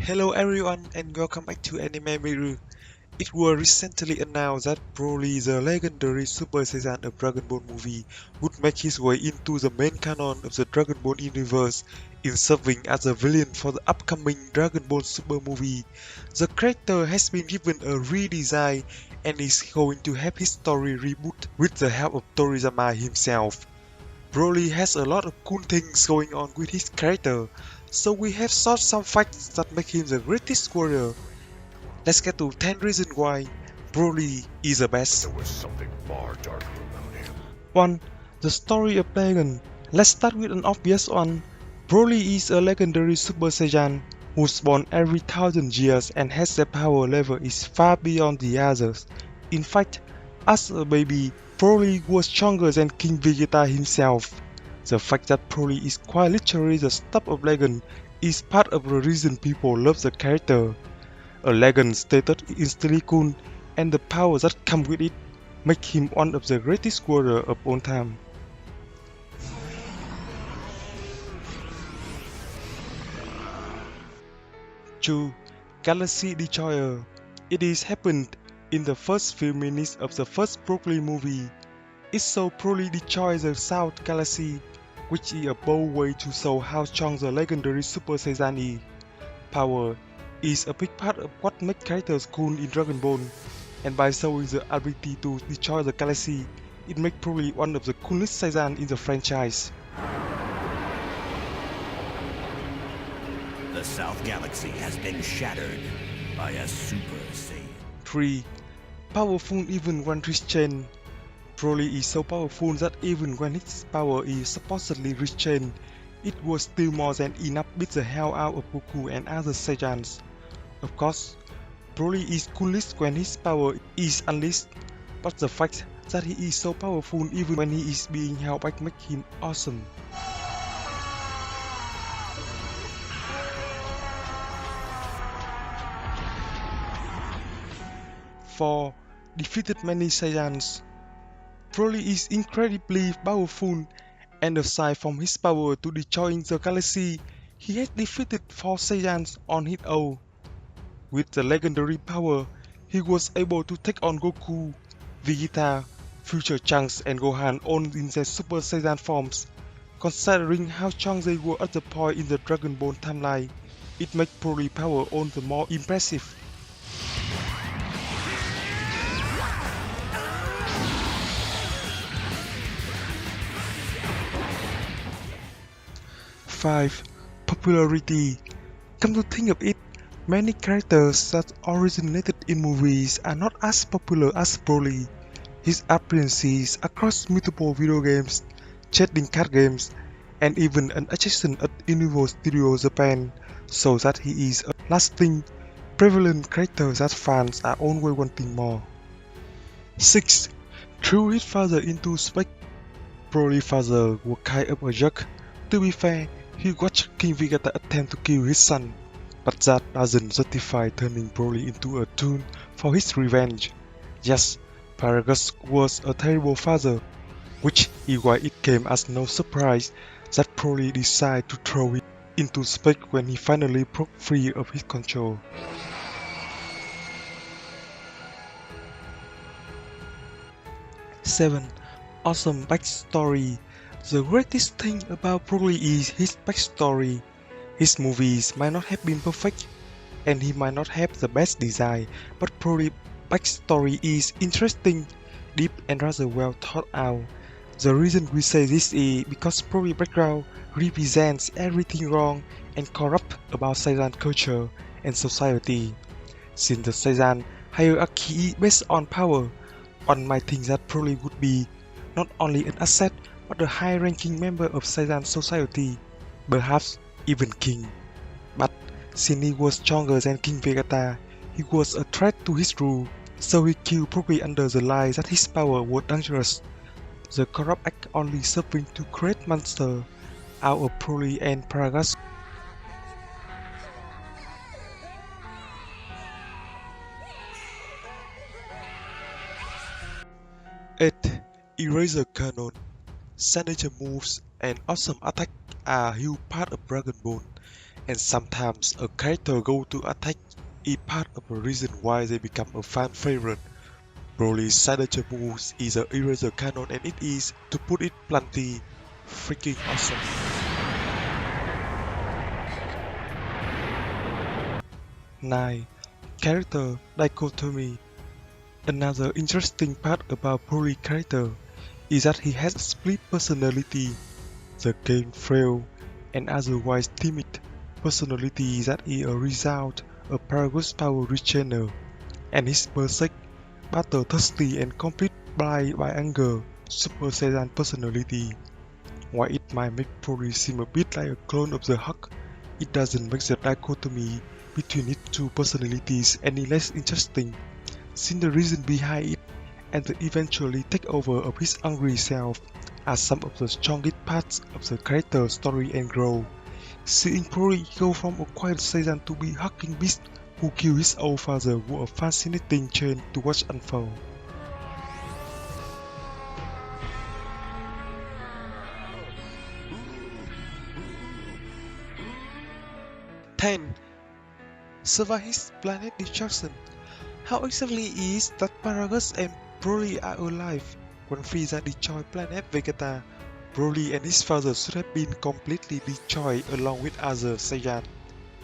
Hello everyone and welcome back to AnimeMiru. It was recently announced that Broly, the legendary Super Saiyan of Dragon Ball movie, would make his way into the main canon of the Dragon Ball universe in serving as a villain for the upcoming Dragon Ball Super movie. The character has been given a redesign and is going to have his story reboot with the help of Toriyama himself. Broly has a lot of cool things going on with his character, so we have sought some facts that make him the greatest warrior. Let's get to 10 reasons why Broly is the best. There was something far darker about him. 1. The story of Dragon. Let's start with an obvious one. Broly is a legendary Super Saiyan who's born every 1,000 years and has a power level is far beyond the others. In fact, as a baby, Broly was stronger than King Vegeta himself. The fact that Broly is quite literally the stuff of legend is part of the reason people love the character. A legend status is instantly cool, and the power that come with it make him one of the greatest warrior of all time. Two, Galaxy Destroyer. It is happened in the first few minutes of the first Broly movie. It so Broly destroys the South Galaxy, which is a bold way to show how strong the legendary Super Saiyan is. Power is a big part of what makes characters cool in Dragon Ball, and by showing the ability to destroy the galaxy, it makes Broly one of the coolest Saiyan in the franchise. The South Galaxy has been shattered by a Super Saiyan. 3. Powerful even when restrained. Broly is so powerful that even when his power is supposedly restrained, it was still more than enough to beat the hell out of Goku and other Saiyans. Of course, Broly is coolest when his power is unleashed, but the fact that he is so powerful even when he is being held back makes him awesome. For defeated many Saiyans. Broly is incredibly powerful, and aside from his power to destroying the galaxy, he has defeated 4 Saiyans on his own. With the legendary power, he was able to take on Goku, Vegeta, Future Trunks and Gohan all in their Super Saiyan forms. Considering how strong they were at the point in the Dragon Ball timeline, it makes Broly power all the more impressive. Five, Popularity. Come to think of it, many characters that originated in movies are not as popular as Broly. His appearances across multiple video games, trading card games, and even an adjacent at Universal Studios Japan shows that he is a lasting, prevalent character that fans are always wanting more. 6. Threw his father into space. Broly's father was kind of a jerk. To be fair, he watched King Vegeta attempt to kill his son, but that doesn't justify turning Broly into a tool for his revenge. Yes, Paragus was a terrible father, which is why it came as no surprise that Broly decided to throw him into space when he finally broke free of his control. Seven, Awesome backstory. The greatest thing about Broly is his backstory. His movies might not have been perfect, and he might not have the best design, but Broly's backstory is interesting, deep and rather well thought out. The reason we say this is because Broly's background represents everything wrong and corrupt about Saiyan culture and society. Since the Saiyan hierarchy is based on power, one might think that Broly would be not only an asset but a high-ranking member of Saiyan society, perhaps even king. But since he was stronger than King Vegeta, he was a threat to his rule, so he killed Broly under the lie that his power was dangerous. The corrupt act only serving to create monsters out of Broly and Paragus. Eight, Eraser Canon. Signature moves and awesome attack are a huge part of Dragon Ball. And sometimes a character go to attack is part of the reason why they become a fan favorite. Broly's signature moves is a eraser canon and it is, to put it bluntly, freaking awesome. 9. Character dichotomy. Another interesting part about Broly character is that he has a split personality. The game frail and otherwise timid personality that is a result of Paragon's power rechannel, and his berserk, battle-thirsty and complete blind by anger, Super Saiyan personality. While it might make Broly seem a bit like a clone of the Hulk, it doesn't make the dichotomy between its two personalities any less interesting, since the reason behind it and the eventually takeover of his angry self are some of the strongest parts of the character's story and growth. Seeing Broly go from a quiet Saiyan to be a hulking beast who killed his own father was a fascinating change to watch unfold. Ten. Survive his planet destruction. How exactly is that Paragus and Broly are alive? When Frieza destroyed planet Vegeta, Broly and his father should have been completely destroyed along with other Saiyans.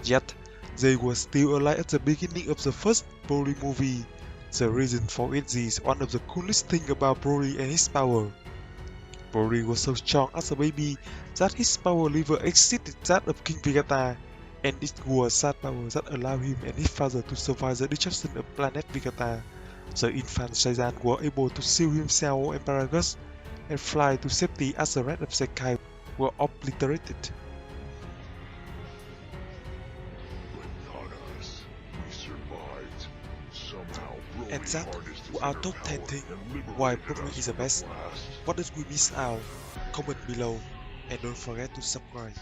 Yet, they were still alive at the beginning of the first Broly movie. The reason for it is one of the coolest things about Broly and his power. Broly was so strong as a baby that his power level exceeded that of King Vegeta, and it was that power that allowed him and his father to survive the destruction of planet Vegeta. The infant Saiyan were able to seal himself and Paragus and fly to safety as the rest of the kind were obliterated. But not us. We survived. Somehow, And Broly that harnessed were his our inner top 10 power things and why liberated Broly us is the from best. last. What did we miss out? Comment below and don't forget to subscribe.